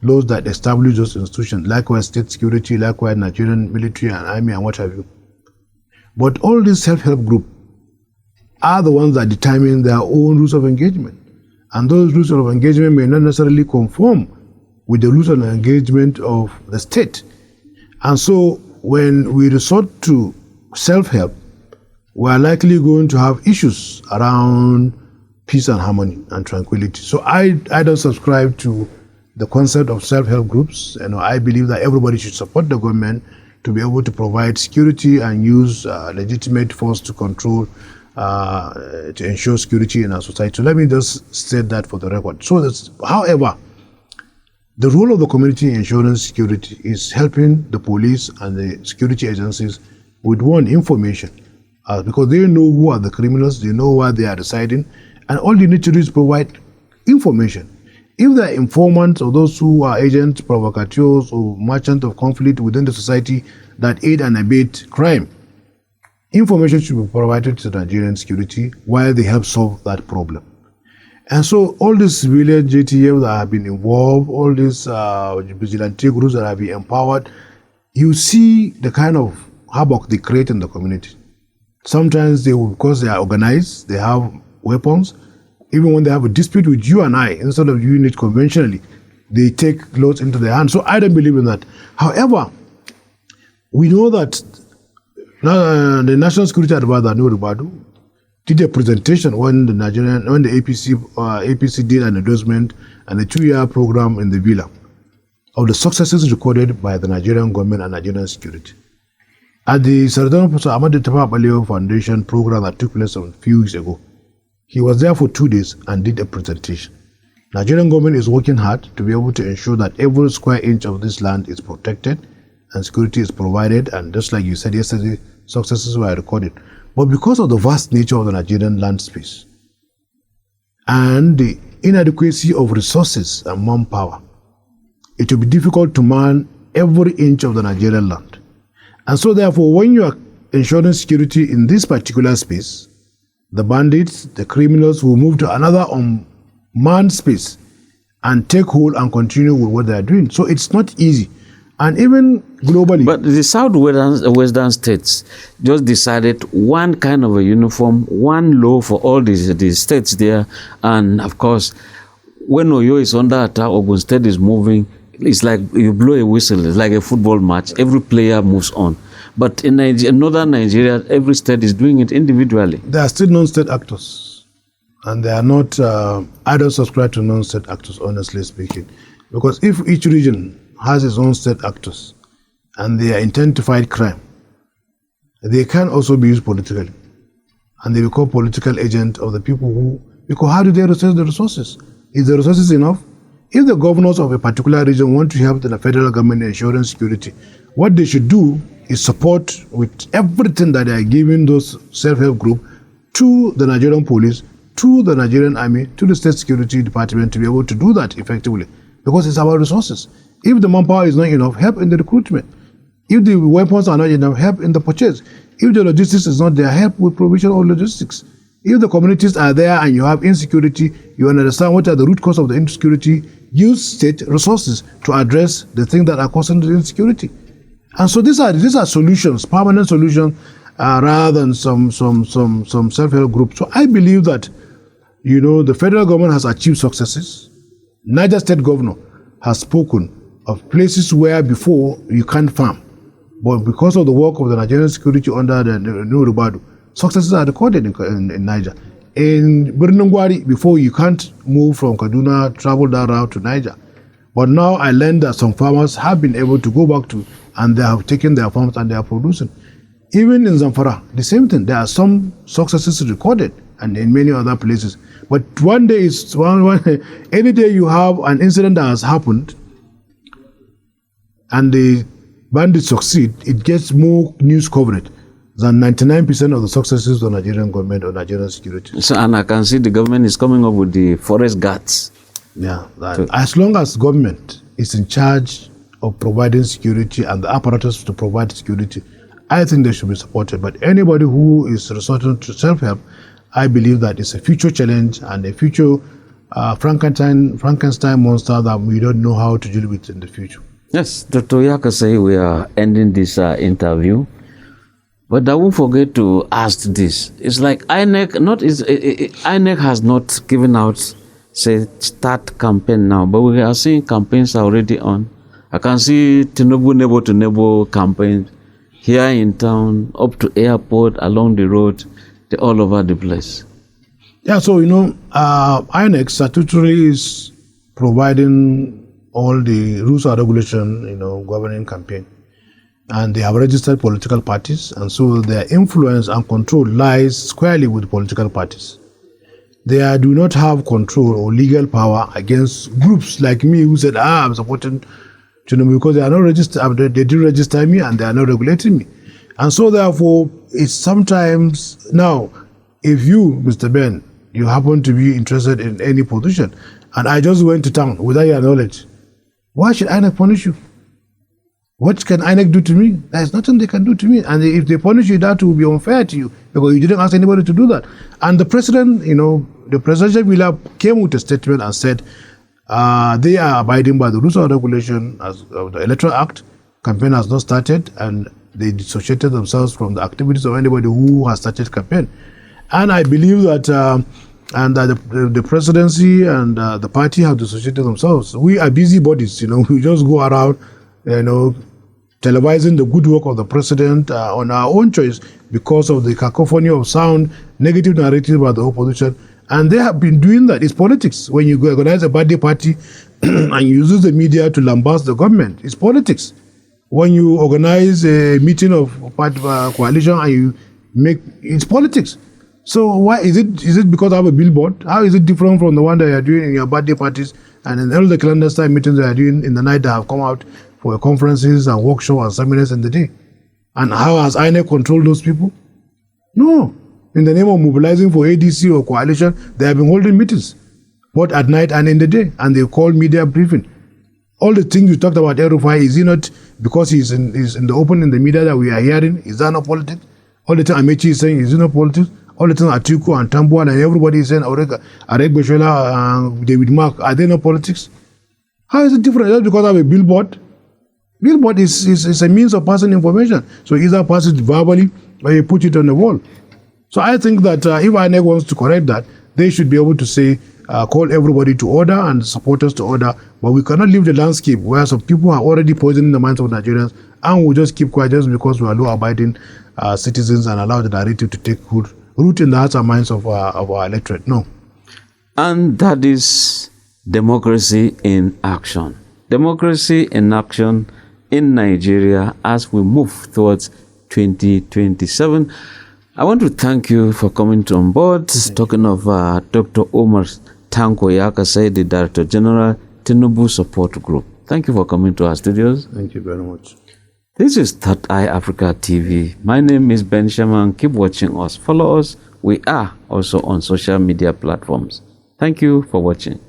B: laws that establish those institutions, likewise state security, likewise Nigerian military and army and what have you. But all these self-help groups are the ones that determine their own rules of engagement. And those rules of engagement may not necessarily conform with the rules of engagement of the state. And so when we resort to self-help, we are likely going to have issues around peace and harmony and tranquility. So I don't subscribe to the concept of self-help groups. I believe that everybody should support the government to be able to provide security and use legitimate force to control, to ensure security in our society. So let me just state that for the record. So, however, the role of the community insurance security is helping the police and the security agencies with information. Because they know who are the criminals, they know where they are residing, and all they need to do is provide information. If they are informants or those who are agents, provocateurs, or merchants of conflict within the society that aid and abet crime, information should be provided to the Nigerian security while they help solve that problem. And so all these civilian JTF that have been involved, all these vigilante groups that have been empowered, you see the kind of havoc they create in the community. Sometimes they will, because they are organized, they have weapons. Even when they have a dispute with you and I, instead of doing it conventionally, they take laws into their hands. So I don't believe in that. However, we know that the National Security Advisor, Nuribadu, did a presentation when the APC did an endorsement and a 2-year program in the Villa of the successes recorded by the Nigerian government and Nigerian security. At the Sardana Professor Ahmadu Tafawa Balewa Foundation program that took place a few weeks ago, he was there for 2 days and did a presentation. Nigerian government is working hard to be able to ensure that every square inch of this land is protected and security is provided, and just like you said yesterday, successes were recorded. But because of the vast nature of the Nigerian land space and the inadequacy of resources and manpower, it will be difficult to man every inch of the Nigerian land. And so therefore, when you are ensuring security in this particular space, the bandits, the criminals will move to another unmanned space and take hold and continue with what they are doing. So it's not easy. And even globally.
A: But the southwestern states just decided one kind of a uniform, one law for all the states there. And of course, when Oyo is under attack, Ogun State is moving. It's like you blow a whistle. It's like a football match. Every player moves on. But in northern Nigeria, every state is doing it individually.
B: There are still non-state actors. And they are not, I don't subscribe to non-state actors, honestly speaking. Because if each region has its own state actors and they are intent to fight crime, they can also be used politically. And they become political agents of the people who, because how do they resource the resources? Is the resources enough? If the governors of a particular region want to help the federal government ensuring security, what they should do is support with everything that they are giving those self-help groups to the Nigerian police, to the Nigerian army, to the state security department to be able to do that effectively. Because it's about resources. If the manpower is not enough, help in the recruitment. If the weapons are not enough, help in the purchase. If the logistics is not there, help with provision of logistics. If the communities are there and you have insecurity, you understand what are the root cause of the insecurity, use state resources to address the things that are causing the insecurity. And so these are solutions, permanent solutions, rather than some self-help groups. So I believe that, the federal government has achieved successes. Niger State Governor has spoken of places where before you can't farm. But because of the work of the Nigerian security under the new Rubadu, successes are recorded in Niger. In Birnungwari, before you can't move from Kaduna, travel that route to Niger. But now I learned that some farmers have been able to go back to, and they have taken their farms and they are producing. Even in Zamfara, the same thing. There are some successes recorded, and in many other places. But one day, any day you have an incident that has happened, and the bandits succeed, it gets more news coverage than 99% of the successes of the Nigerian government or Nigerian security.
A: So, and I can see the government is coming up with the forest guards.
B: Yeah, as long as government is in charge of providing security and the apparatus to provide security, I think they should be supported. But anybody who is resorting to self-help, I believe that it's a future challenge and a future Frankenstein monster that we don't know how to deal with in the future.
A: Yes, Dr. Yakasai, we are ending this interview. But I won't forget to ask this. It's like INEC has not given out, say, start campaign now, but we are seeing campaigns already on. I can see Tinubu neighbor to neighbor campaign here in town, up to airport, along the road, they're all over the place.
B: Yeah, so, INEC statutory is providing all the rules and regulation, governing campaign. And they have registered political parties, and so their influence and control lies squarely with political parties. They do not have control or legal power against groups like me who said, I'm supporting Tinubu because they are not registered. They didn't register me and they are not regulating me. And so therefore, it's sometimes, now, if you, Mr. Ben, you happen to be interested in any position, and I just went to town without your knowledge, why should INEC punish you? What can INEC do to me? There's nothing they can do to me. And if they punish you, that will be unfair to you because you didn't ask anybody to do that. And the president, the presidential villa came with a statement and said they are abiding by the rules and regulation of the Electoral Act. Campaign has not started, and they dissociated themselves from the activities of anybody who has started campaign. And I believe that the presidency and the party have dissociated themselves. We are busybodies, we just go around, televising the good work of the president on our own choice because of the cacophony of sound, negative narrative about the opposition. And they have been doing that. It's politics. When you organize a birthday party and you use the media to lambast the government, it's politics. When you organize a meeting of coalition and it's politics. So why is it because I have a billboard? How is it different from the one that you are doing in your birthday parties and in all the clandestine meetings that you are doing in the night that have come out for conferences and workshops and seminars in the day? And how has INEC controlled those people? No. In the name of mobilizing for ADC or coalition, they have been holding meetings, both at night and in the day, and they call media briefing. All the things you talked about El-Rufai, is he not, because he's in the open in the media that we are hearing, is that not politics? All the time Amechi is saying, is it not politics? All the time Atiku and Tambuan and everybody is saying, Arek Beshola and David Mark, are they not politics? How is it different? Just because I have a billboard? Billboard is a means of passing information. So either pass it verbally or you put it on the wall. So I think that if INEC wants to correct that, they should be able to say, call everybody to order and supporters to order. But we cannot leave the landscape where some people are already poisoning the minds of Nigerians and we'll just keep quiet just because we are law-abiding citizens and allow the narrative to take root in the hearts and minds of our electorate. No.
A: And that is democracy in action. Democracy in action in Nigeria as we move towards 2027. I want to thank you for coming on board. Talking of Dr. Umar Tanko Yakasai, the Director General, Tinubu Support Group. Thank you for coming to our studios.
B: Thank you very much.
A: This is Third Eye Africa TV. My name is Ben Shaman. Keep watching us. Follow us. We are also on social media platforms. Thank you for watching.